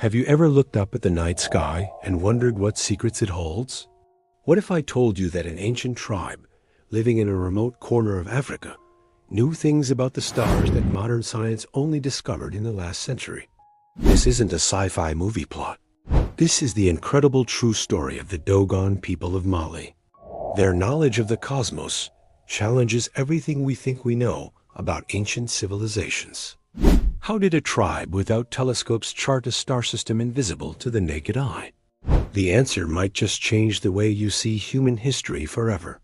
Have you ever looked up at the night sky and wondered what secrets it holds? What if I told you that an ancient tribe, living in a remote corner of Africa, knew things about the stars that modern science only discovered in the last century? This isn't a sci-fi movie plot. This is the incredible true story of the Dogon people of Mali. Their knowledge of the cosmos challenges everything we think we know about ancient civilizations. How did a tribe without telescopes chart a star system invisible to the naked eye? The answer might just change the way you see human history forever.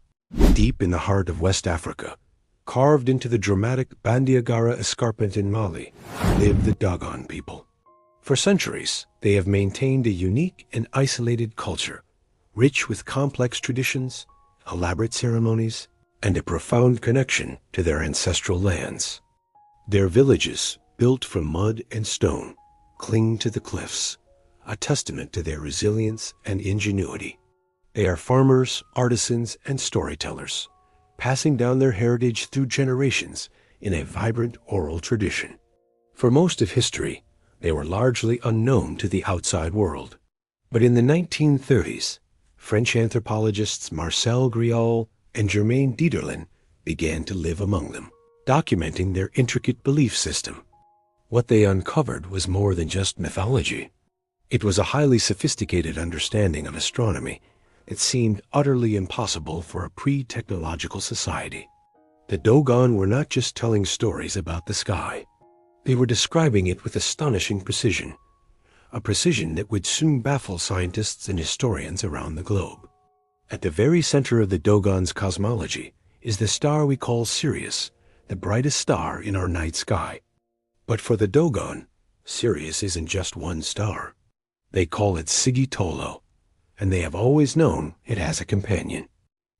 Deep in the heart of West Africa, carved into the dramatic Bandiagara escarpment in Mali, live the Dogon people. For centuries, they have maintained a unique and isolated culture, rich with complex traditions, elaborate ceremonies, and a profound connection to their ancestral lands. Their villages, built from mud and stone, cling to the cliffs, a testament to their resilience and ingenuity. They are farmers, artisans, and storytellers, passing down their heritage through generations in a vibrant oral tradition. For most of history, they were largely unknown to the outside world. But in the 1930s, French anthropologists Marcel Griaule and Germaine Dieterlen began to live among them, documenting their intricate belief system. What they uncovered was more than just mythology. It was a highly sophisticated understanding of astronomy that seemed utterly impossible for a pre-technological society. The Dogon were not just telling stories about the sky. They were describing it with astonishing precision, a precision that would soon baffle scientists and historians around the globe. At the very center of the Dogon's cosmology is the star we call Sirius, the brightest star in our night sky. But for the Dogon, Sirius isn't just one star. They call it Sigitolo, and they have always known it has a companion.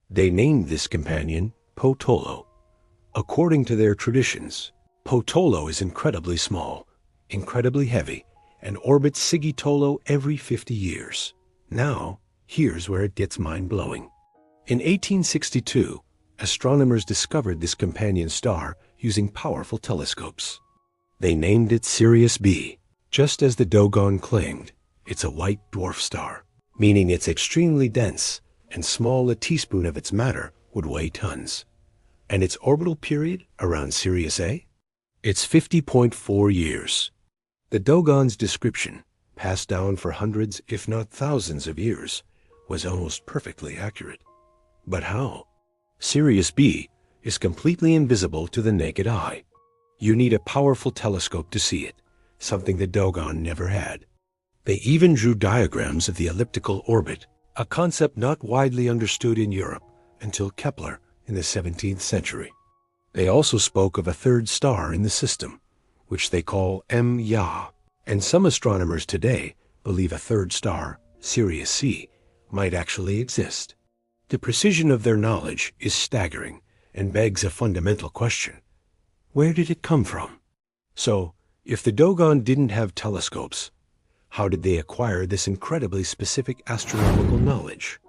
They named this companion Potolo. According to their traditions, Potolo is incredibly small, incredibly heavy, and orbits Sigitolo every 50 years. Now, here's where it gets mind-blowing. In 1862, astronomers discovered this companion star using powerful telescopes. They named it Sirius B. Just as the Dogon claimed, it's a white dwarf star, meaning it's extremely dense and small. A teaspoon of its matter would weigh tons. And its orbital period around Sirius A? It's 50.4 years. The Dogon's description, passed down for hundreds if not thousands of years, was almost perfectly accurate. But how? Sirius B is completely invisible to the naked eye. You need a powerful telescope to see it, something the Dogon never had. They even drew diagrams of the elliptical orbit, a concept not widely understood in Europe until Kepler in the 17th century. They also spoke of a third star in the system, which they call M-Ya, and some astronomers today believe a third star, Sirius C, might actually exist. The precision of their knowledge is staggering and begs a fundamental question. Where did it come from? So, if the Dogon didn't have telescopes, how did they acquire this incredibly specific astronomical knowledge?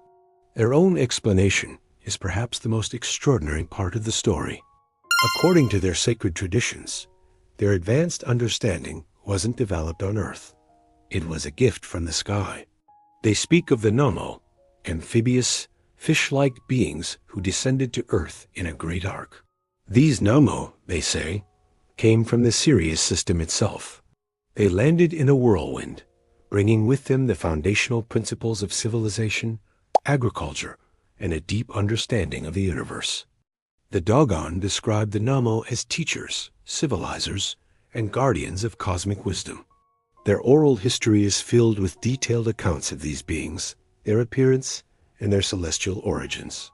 Their own explanation is perhaps the most extraordinary part of the story. According to their sacred traditions, their advanced understanding wasn't developed on Earth. It was a gift from the sky. They speak of the Namo, amphibious, fish-like beings who descended to Earth in a great ark. These Namo, they say, came from the Sirius system itself. They landed in a whirlwind, bringing with them the foundational principles of civilization, agriculture, and a deep understanding of the universe. The Dogon described the Namo as teachers, civilizers, and guardians of cosmic wisdom. Their oral history is filled with detailed accounts of these beings, their appearance, and their celestial origins.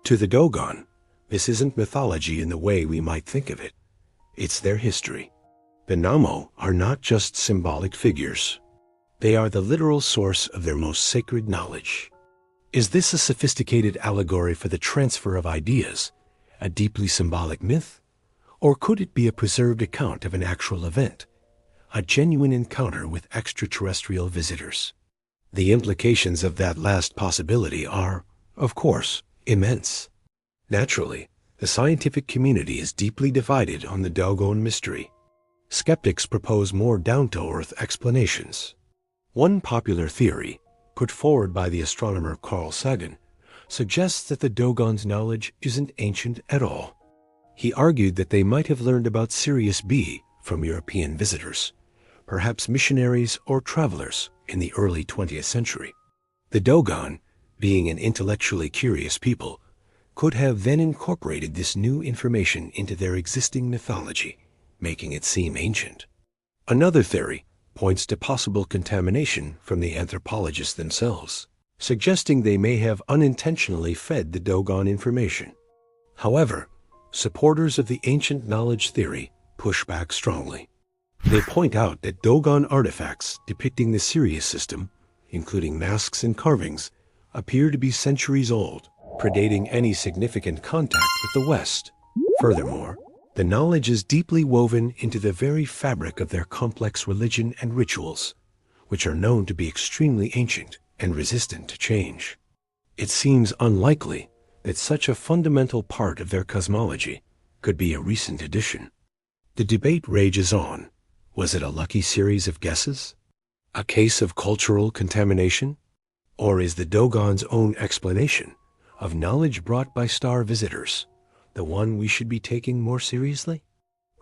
To the Dogon, this isn't mythology in the way we might think of it. It's their history. The Namo are not just symbolic figures. They are the literal source of their most sacred knowledge. Is this a sophisticated allegory for the transfer of ideas, a deeply symbolic myth? Or could it be a preserved account of an actual event, a genuine encounter with extraterrestrial visitors? The implications of that last possibility are, of course, immense. Naturally, the scientific community is deeply divided on the Dogon mystery. Skeptics propose more down-to-earth explanations. One popular theory, put forward by the astronomer Carl Sagan, suggests that the Dogon's knowledge isn't ancient at all. He argued that they might have learned about Sirius B from European visitors, perhaps missionaries or travelers in the early 20th century. The Dogon, being an intellectually curious people, could have then incorporated this new information into their existing mythology, making it seem ancient. Another theory points to possible contamination from the anthropologists themselves, suggesting they may have unintentionally fed the Dogon information. However, supporters of the ancient knowledge theory push back strongly. They point out that Dogon artifacts depicting the Sirius system, including masks and carvings, appear to be centuries old, predating any significant contact with the West. Furthermore, the knowledge is deeply woven into the very fabric of their complex religion and rituals, which are known to be extremely ancient and resistant to change. It seems unlikely that such a fundamental part of their cosmology could be a recent addition. The debate rages on. Was it a lucky series of guesses? A case of cultural contamination? Or is the Dogon's own explanation of knowledge brought by star visitors the one we should be taking more seriously?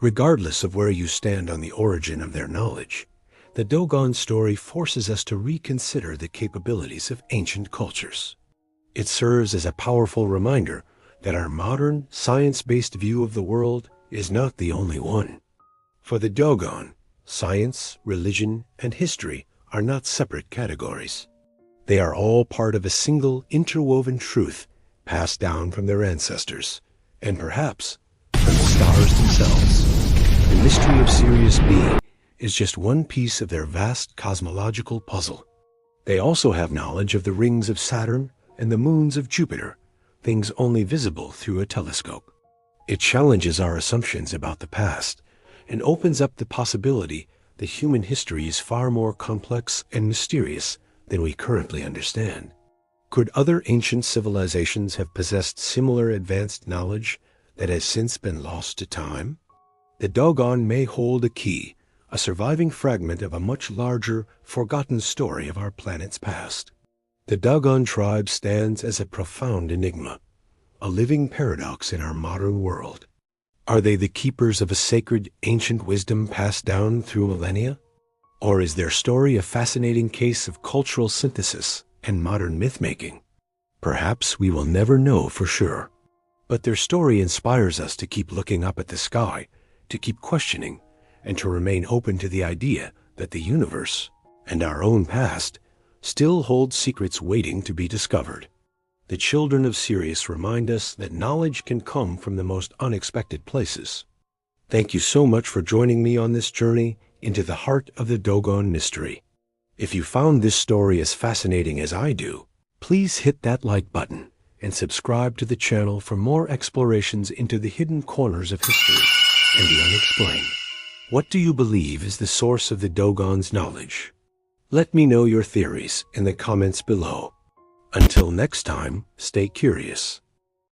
Regardless of where you stand on the origin of their knowledge, the Dogon story forces us to reconsider the capabilities of ancient cultures. It serves as a powerful reminder that our modern, science-based view of the world is not the only one. For the Dogon, science, religion, and history are not separate categories. They are all part of a single, interwoven truth passed down from their ancestors, and perhaps from the stars themselves. The mystery of Sirius B is just one piece of their vast cosmological puzzle. They also have knowledge of the rings of Saturn and the moons of Jupiter, things only visible through a telescope. It challenges our assumptions about the past and opens up the possibility that human history is far more complex and mysterious than we currently understand. Could other ancient civilizations have possessed similar advanced knowledge that has since been lost to time? The Dogon may hold a key, a surviving fragment of a much larger, forgotten story of our planet's past. The Dogon tribe stands as a profound enigma, a living paradox in our modern world. Are they the keepers of a sacred ancient wisdom passed down through millennia? Or is their story a fascinating case of cultural synthesis and modern myth-making? Perhaps we will never know for sure. But their story inspires us to keep looking up at the sky, to keep questioning, and to remain open to the idea that the universe, and our own past, still hold secrets waiting to be discovered. The children of Sirius remind us that knowledge can come from the most unexpected places. Thank you so much for joining me on this journey into the heart of the Dogon mystery. If you found this story as fascinating as I do, please hit that like button and subscribe to the channel for more explorations into the hidden corners of history and the unexplained. What do you believe is the source of the Dogon's knowledge? Let me know your theories in the comments below. Until next time, stay curious.